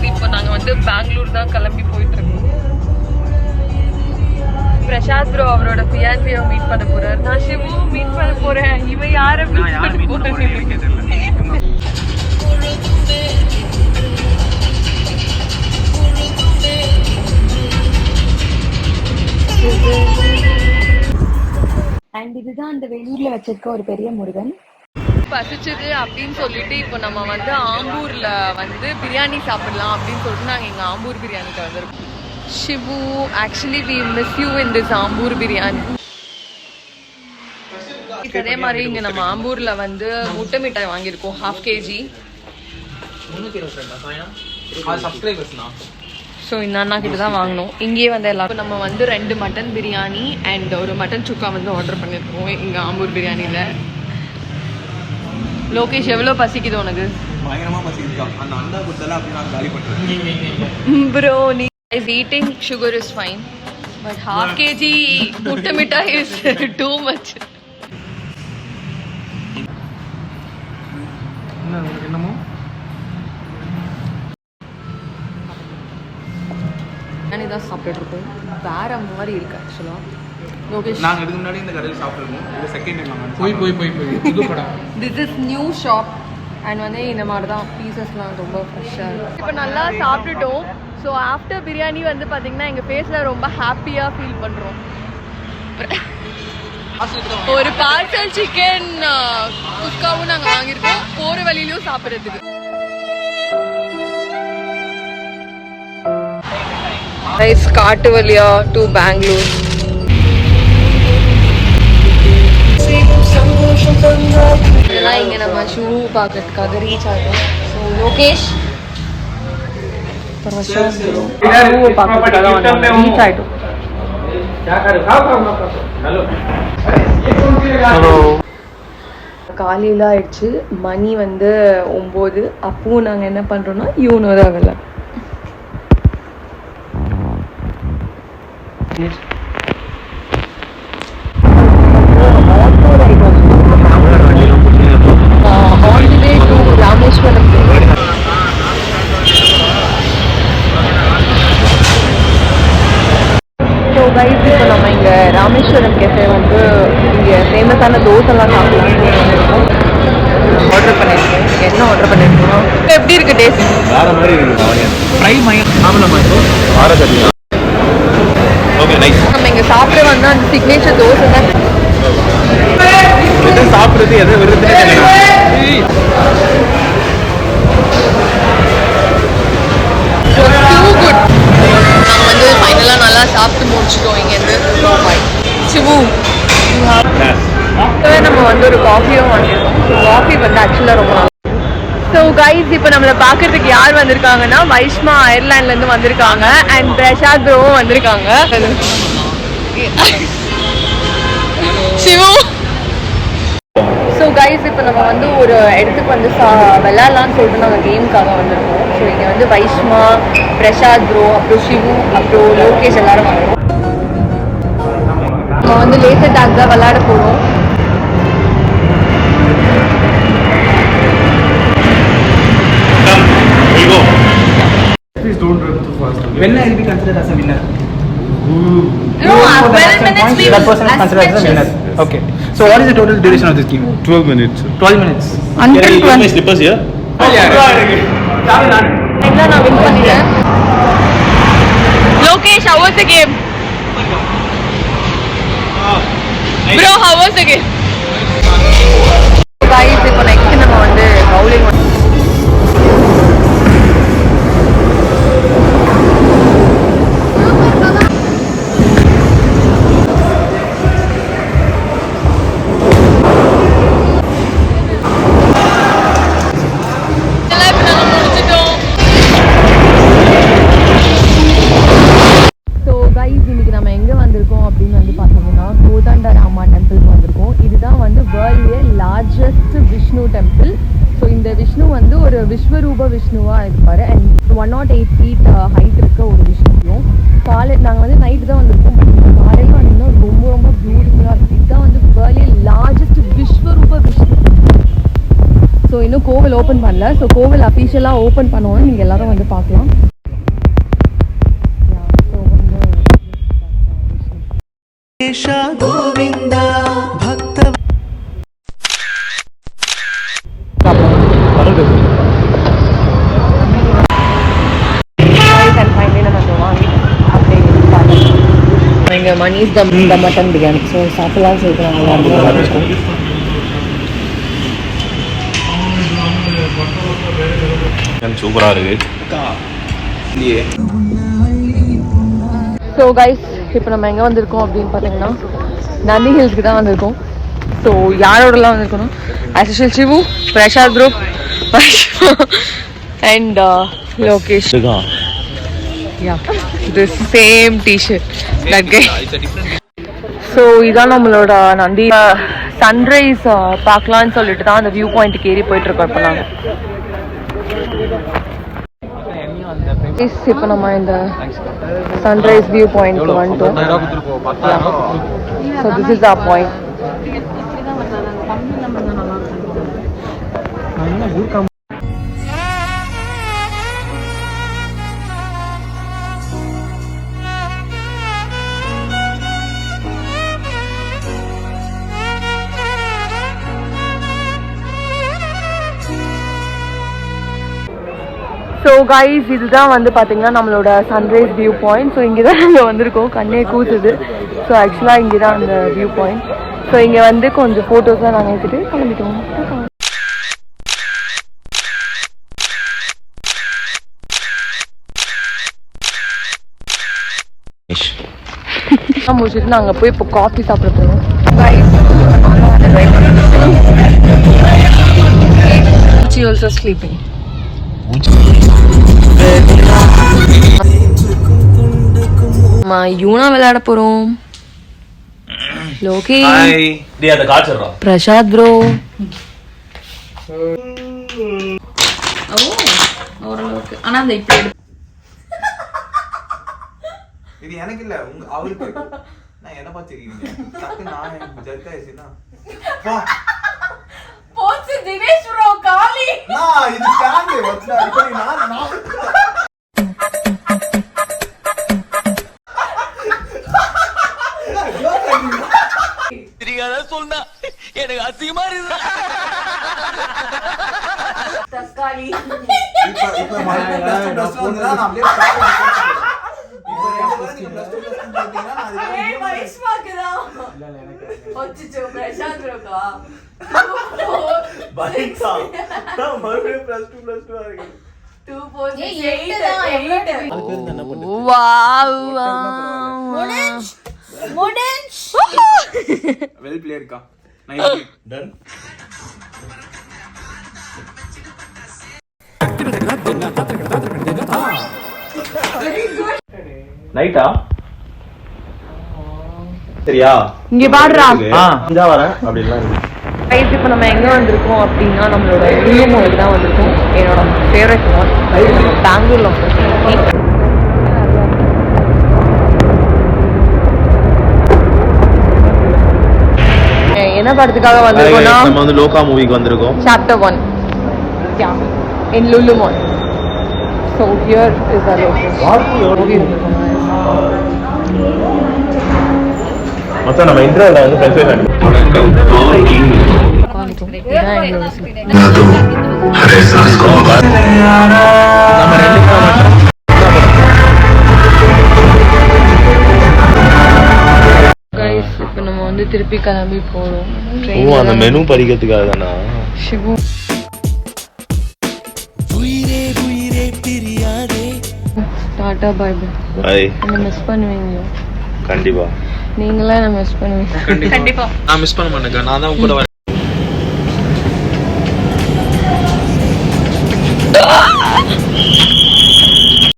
இப்போ நாங்கள் வந்து பெங்களூர் தான் கிளம்பி போயிட்டு இருக்கோம். பிரசாத் ப்ரோ அவரோட ஃபியான்சியை மீட் பண்ண போறாரு. நான் சிவு மீட் பண்ண போறேன். இவன் யாரை மீட் பண்ண போறேன்? அண்ட் இதுதான் அந்த வெளியூர்ல வச்சிருக்க ஒரு பெரிய முருகன். பசிச்சது அப்படின்னு சொல்லிட்டு இப்போ நம்ம வந்து ஆம்பூர்ல வந்து பிரியாணி சாப்பிடலாம் அப்படின்னு சொல்லிட்டு நாங்கள் இங்கே ஆம்பூர் பிரியாணிக்கு வந்திருக்கோம். Shivu, actually we miss you in this Ambur biryani. அதே மாதிரி இங்கே நம்ம ஆம்பூர்ல வந்து முட்டை மிட்டாய் வாங்கியிருக்கோம் 1/2 kg. ஸோ இந்த அண்ணா கிட்ட தான் வாங்கினோம். இங்கேயே வந்து எல்லாருக்கும் நம்ம வந்து 2 மட்டன் பிரியாணி அண்ட் ஒரு மட்டன் சுக்கா வந்து ஆர்டர் பண்ணியிருக்கோம் இங்கே ஆம்பூர் பிரியாணியில். லோகேஷ் எவ்வளோ பசிக்குது உனக்கு? ப்ரோ நீ is eating sugar is fine but 1/2 kg முட்டை மிட்டாய் இஸ் டூ மச். என்னமோ தான் சாப்பிட்டு இருக்கோம். வேற மாதிரி இருக்கு ஆக்சுவலாக. லோகேஷ் நாங்கள் இதுக்கு முன்னாடி இந்த கடையில் சாப்பிட்ருக்கோம். இது செகண்ட் டைம் நாங்கள் போய் புது படம். This is new shop and வந்து இந்த மாதிரி தான் பீசஸ்லாம் ரொம்ப ஃப்ரெஷ்ஷாக இருக்குது. இப்போ நல்லா சாப்பிட்டுட்டோம். ஸோ ஆஃப்டர் பிரியாணி வந்து பார்த்தீங்கன்னா எங்கள் ஃபேஸில் ரொம்ப ஹாப்பியாக ஃபீல் பண்ணுறோம். ஒரு பார்சல் சிக்கன் குஸ்காவும் நாங்கள் வாங்கியிருக்கோம் போகிற வழியிலையும் சாப்பிட்றதுக்கு. காட்டு வழியா டு பெங்களூர். இதெல்லாம் இங்கே நம்ம ஷூ பார்க்கறதுக்காக ரீச் ஆகும். ஸோ லோகேஷ் ரீச் ஆகிட்டோம். காலையில் ஆயிடுச்சு. மணி வந்து 9. அப்பவும் நாங்கள் என்ன பண்ணுறோம்னா யூனோதான் வரல. ராமேஸ்வரம். ஸோ கைஸ் இப்போ நம்ம இங்கே ராமேஸ்வரம் கேஃபே வந்து இங்கே ஃபேமஸான தோசைலாம் சாப்பிடலாம் ஆர்டர் பண்ணியிருக்கோம். என்ன ஆர்டர் பண்ணியிருக்கோம்? எப்படி இருக்கு டேஸ்ட்? வேற மாதிரி இருக்கு. ஃப்ரை மயம் சாப்பிடலாமா? இப்போ ஆரஞ்சு. Okay nice. நம்ம இங்கே சாப்பிட வந்து அந்த சிக்னேச்சர் தோசை தான். எதை சாப்பிட்றது எதை விருதுன்னு நாங்கள் வந்து ஃபைனலாக நல்லா சாப்பிட்டு முடிச்சிட்டோம் இங்கேருந்து. சிவு நம்ம வந்து ஒரு காஃபியும் வாங்கியிருக்கோம். காஃபி வந்து ஆக்சுவலாக ரொம்ப நல்லா. ஸோ கைஸ் இப்போ நம்மளை பார்க்கறதுக்கு யார் வந்திருக்காங்கன்னா வைஷ்மா அயர்லாண்ட்லேருந்து வந்திருக்காங்க அண்ட் பிரசாத் ப்ரோவும் வந்திருக்காங்க. சிவு. ஸோ கைஸ் இப்போ நம்ம வந்து ஒரு இடத்துக்கு வந்து விளையாடலான்னு சொல்லிட்டு நாங்கள் கேமுக்காக வந்திருக்கோம். ஸோ இங்கே வந்து வைஷ்மா, பிரசாத் ப்ரோ, அப்புறம் சிவு, அப்புறம் லோகேஷ் எல்லாரும் வந்திருக்கோம். நம்ம வந்து லேசர் டாக் தான் விளையாட போகிறோம். Please don't run too fast. When I will be considered as a winner? No, 12 minutes we that will person is considered as a winner. Okay. So what is the total duration of this game? 12 minutes. 12 minutes. Can I use my slippers here? நான் win பண்ணிட்டேன். Lokesh, how was the game? Bro, how was the game? Guys, இப்போ next நம்ம வந்து bowling. விஸ்வரூப விஷ்ணுவாக இருப்பார் and 108 feet height இருக்க ஒரு விஷ்ணுவும். நாங்கள் வந்து நைட்டு தான் வந்திருக்கோம். பட் காலையில் வந்தீங்கன்னா ரொம்ப ரொம்ப பியூட்டிஃபுல்லாக இருக்குது. இதுதான் வந்து வேர்ல்ட்லேயே லார்ஜஸ்ட் விஸ்வரூப விஷ்ணு. ஸோ இன்னும் கோவில் ஓப்பன் பண்ணல. ஸோ கோவில் அஃபீஷியலாக ஓப்பன் பண்ணுவோன்னு நீங்கள் எல்லாரும் வந்து பார்க்கலாம். இங்கே மணிஸ் த மட்டன் பிரியாணி. ஸோ சாப்பிடலாம் சொல்கிறாங்க. சூப்பரா இருக்கு. ஸோ கைஸ் இப்போ நம்ம எங்கே வந்திருக்கோம் அப்படின்னு பார்த்தீங்கன்னா நந்தி ஹில்ஸ்க்கு தான் வந்திருக்கோம். ஸோ யாரோடலாம் வந்திருக்கணும்? As usual Sivu, Prasad bro, and Lokesh. Yeah, the same t-shirt that guy. So இதான் நம்மளோட நந்தி சன்ரைஸ் பார்க்கலான்னு சொல்லிட்டு தான் அந்த வியூ பாயிண்ட்டுக்கு ஏறி போயிட்டு இருக்கோம். இப்போ நாங்கள் இப்போ நம்ம இந்த சன்ரைஸ் வியூ பாயிண்ட்க்கு வந்துட்டோம். So this is our point. So guys இதுதான் வந்து பார்த்தீங்கன்னா நம்மளோட சன்ரைஸ் வியூ பாயிண்ட். ஸோ இங்கே தான் நாங்கள் வந்திருக்கோம். கண்ணே கூசுது. ஸோ ஆக்சுவலாக இங்கே தான் அந்த வியூ பாயிண்ட். ஸோ இங்கே வந்து கொஞ்சம் ஃபோட்டோஸ்லாம் நாங்கள் எடுத்துகிட்டு கிளம்பிட்டோம். முடிச்சுட்டு நாங்கள் போய் இப்போ காஃபி சாப்பிட போகிறோம். She also sleeping. யூனா விளையாட போறோம். லோகி, டேய் அந்த காட்சறா. பிரசாத் ப்ரோ. ஓரளவுக்கு. ஆனா அந்த இப்படி இது எனக்கு இல்ல அவருக்கு. நான் என்ன பாத்துறீங்க? டக்கு நான் ஜர்க்கா ஏசினா. போச்சு தினேஷ் ப்ரோ காலி. நான் இது காங்க வச்சா இப்படி நான் தெரியாத சொன்னா எனக்கு அசிங்கமா இருக்கு. தஸ்காலி இப்ப நான் போடுறேன். நான் அப்படியே இப்போ பாத்தீங்கன்னா ஏய் வைஷ்மாக்குதா. ஒச்சிச்சோ பிரசாத் ப்ரோக்கா. பைட்டா நான் மறுபடியும் +2 ஆகுது. 2 4 8 தான் எவ்வளவு டைம்? வாவ் முடிஞ்ச் வெல் பிளேயர் கா. Nice done. நைட்டா? சரியா? இங்க பாடுறா. இதா வரேன் அப்படிலாம் இருக்கு. கைஸ் இப்போ நம்ம எங்கே வந்திருக்கோம் அப்படின்னா நம்மளோட லுலு மாலுக்கு தான் வந்திருக்கோம். என்னோட ஃபேவரட் மால் பெங்களூர்ல. என்ன படத்துக்காக வந்திருக்கோம்னா நம்ம வந்து லோகா மூவிக்கு வந்திருக்கோம். Chapter 1 in Lulu Mall. So here is our location. மொத்தம் நம்ம இன்டர்வல்ல வந்து ஃப்ரெண்ட்ஸ் இதான் எங்களோட கைஸ் இப்போ நம்ம வந்து திருப்பி கிளம்பி போறோம். அந்த மெனு படிக்கிறதுக்காக தானா? Sivu tata bye by. By. என்ன மிஸ் பண்ணுவீங்க? கண்டிப்பா. நீங்களே என்ன மிஸ் பண்ணுவீங்க? கண்டிப்பா நான் மிஸ் பண்ண மாட்டேங்க. நான் தான் உங்க கூட